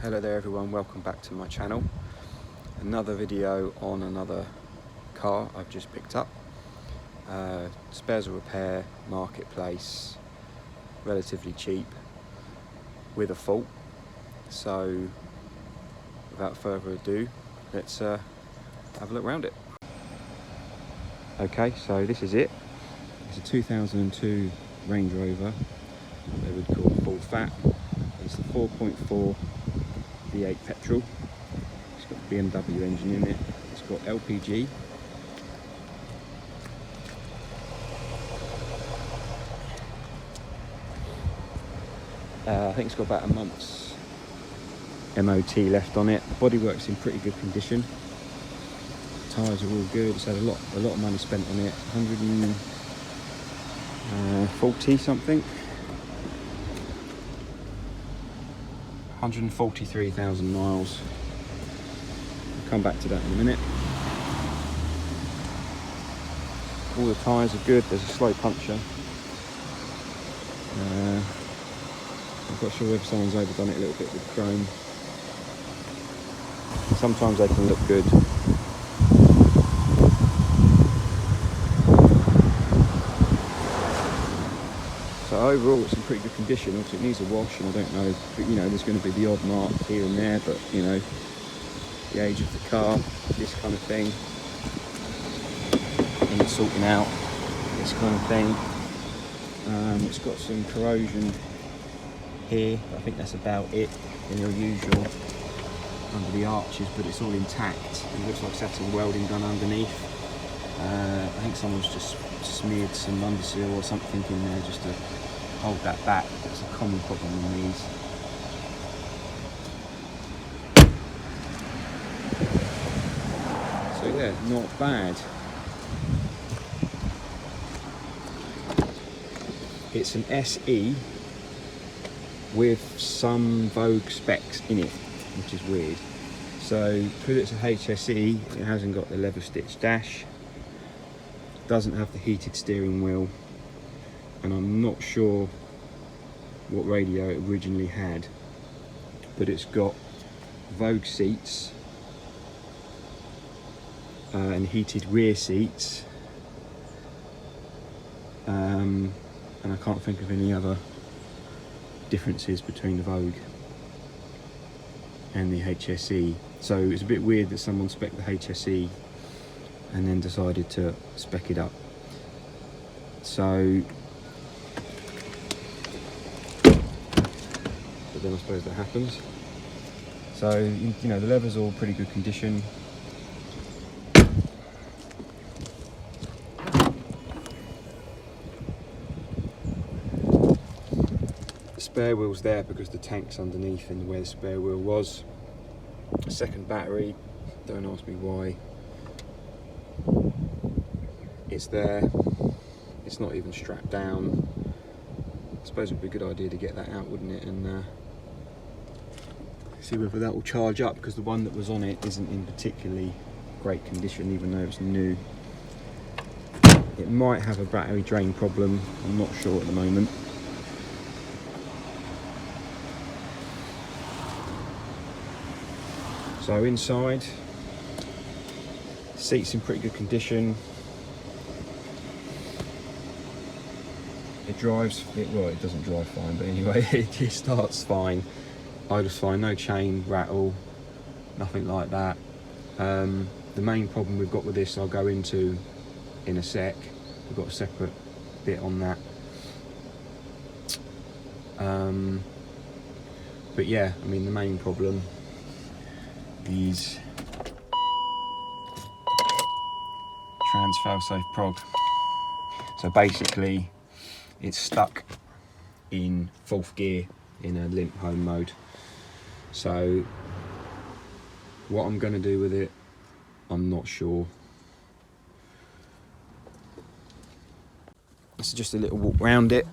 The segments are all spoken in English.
Hello there everyone, welcome back to my channel. Another video on another car I've just picked up. Spares or repair, marketplace, relatively cheap, with a fault. So without further ado, let's have a look around it. Okay, so this is it. It's a 2002 Range Rover, they would call full fat. It's the 4.4 V8 petrol. It's got the BMW engine in it. It's got LPG. I think it's got about a month's MOT left on it. The bodywork's in pretty good condition. Tyres are all good. It's had a lot of money spent on it. 140 something. 143,000 miles. I'll come back to that in a minute. All the tyres are good. There's a slow puncture. I'm not sure if someone's overdone it a little bit with chrome. Sometimes they can look good. So overall it's in pretty good condition. Obviously it needs a wash, and I don't know, but you know, there's going to be the odd mark here and there, but you know, the age of the car, this kind of thing, and sorting out this kind of thing. It's got some corrosion here, but I think that's about it in your usual under the arches, but it's all intact. It looks like satin welding done underneath. I think someone's just smeared some underseal or something in there just to hold that back. That's a common problem in these. So yeah, not bad. It's an SE with some Vogue specs in it, which is weird. So because it's a HSE, it hasn't got the leather stitch dash, doesn't have the heated steering wheel, and I'm not sure what radio it originally had, but it's got Vogue seats and heated rear seats, and I can't think of any other differences between the Vogue and the HSE. So it's a bit weird that someone spec'd the HSE and then decided to spec it up. So, but then I suppose that happens. So, you know, the leather's all pretty good condition. The spare wheel's there because the tank's underneath and where the spare wheel was. Second battery, don't ask me why. It's there. It's not even strapped down. I suppose it would be a good idea to get that out, wouldn't it, and see whether that will charge up, because the one that was on it isn't in particularly great condition, even though it's new. It might have a battery drain problem, I'm not sure at the moment. So inside, seats in pretty good condition. It drives, well, it doesn't drive fine, but anyway, it starts fine. Idles fine, no chain rattle, nothing like that. The main problem we've got with this I'll go into in a sec. We've got a separate bit on that. But yeah, I mean, the main problem is trans failsafe prog. So basically it's stuck in 4th gear in a limp home mode. So what I'm going to do with it, I'm not sure. This is just a little walk round it.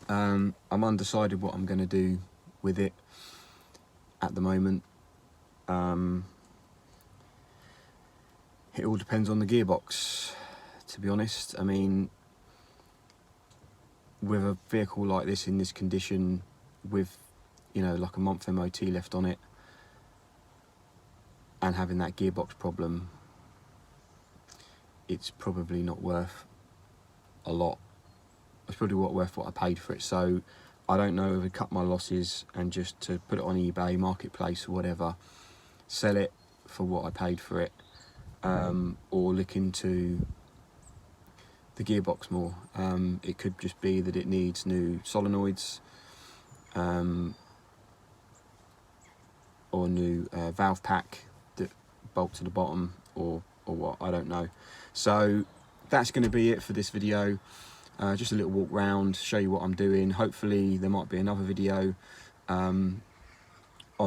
I'm undecided what I'm going to do with it at the moment. It all depends on the gearbox, to be honest. I mean, with a vehicle like this in this condition, with you know, like a month MOT left on it, and having that gearbox problem, it's probably not worth a lot. It's probably not worth what I paid for it. So I don't know if I cut my losses and just to put it on eBay, marketplace or whatever, sell it for what I paid for it, or look into the gearbox more. It could just be that it needs new solenoids, or new valve pack that bolt to the bottom, or what, I don't know. So that's going to be it for this video. Just a little walk round, show you what I'm doing. Hopefully there might be another video on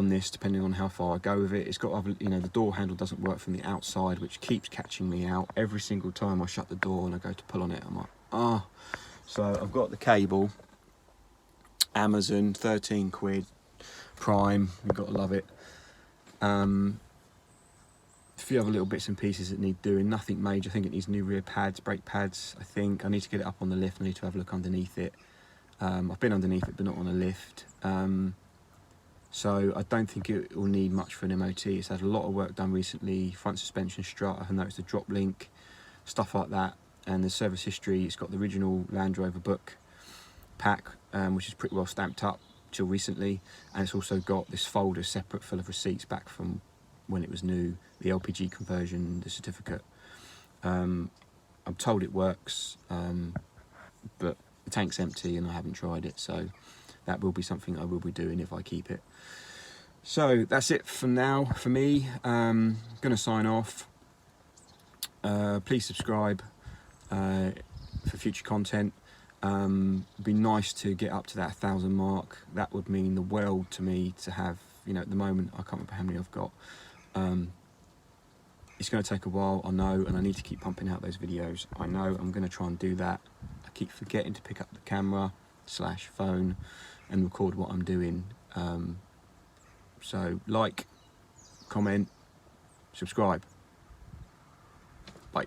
this, depending on how far I go with it. It's got other, you know, the door handle doesn't work from the outside, which keeps catching me out every single time I shut the door and I go to pull on it. I'm like, ah. So I've got the cable, Amazon, 13 quid, Prime, you've got to love it. A few other little bits and pieces that need doing, nothing major. I think it needs new rear pads, brake pads. I think I need to get it up on the lift. I need to have a look underneath it. I've been underneath it, but not on a lift. So I don't think it will need much for an MOT. It's had a lot of work done recently. Front suspension strut, I've noticed a drop link, stuff like that. And the service history, it's got the original Range Rover book pack, which is pretty well stamped up till recently. And it's also got this folder separate full of receipts back from when it was new, the LPG conversion, the certificate. I'm told it works, but the tank's empty and I haven't tried it, so that will be something I will be doing if I keep it. So that's it for now for me. I'm gonna sign off. Please subscribe for future content. It'd be nice to get up to that 1,000 mark. That would mean the world to me to have, you know, at the moment I can't remember how many I've got. It's going to take a while, I know, and I need to keep pumping out those videos. I know I'm going to try and do that. I keep forgetting to pick up the camera / phone and record what I'm doing. So like, comment, subscribe. Bye.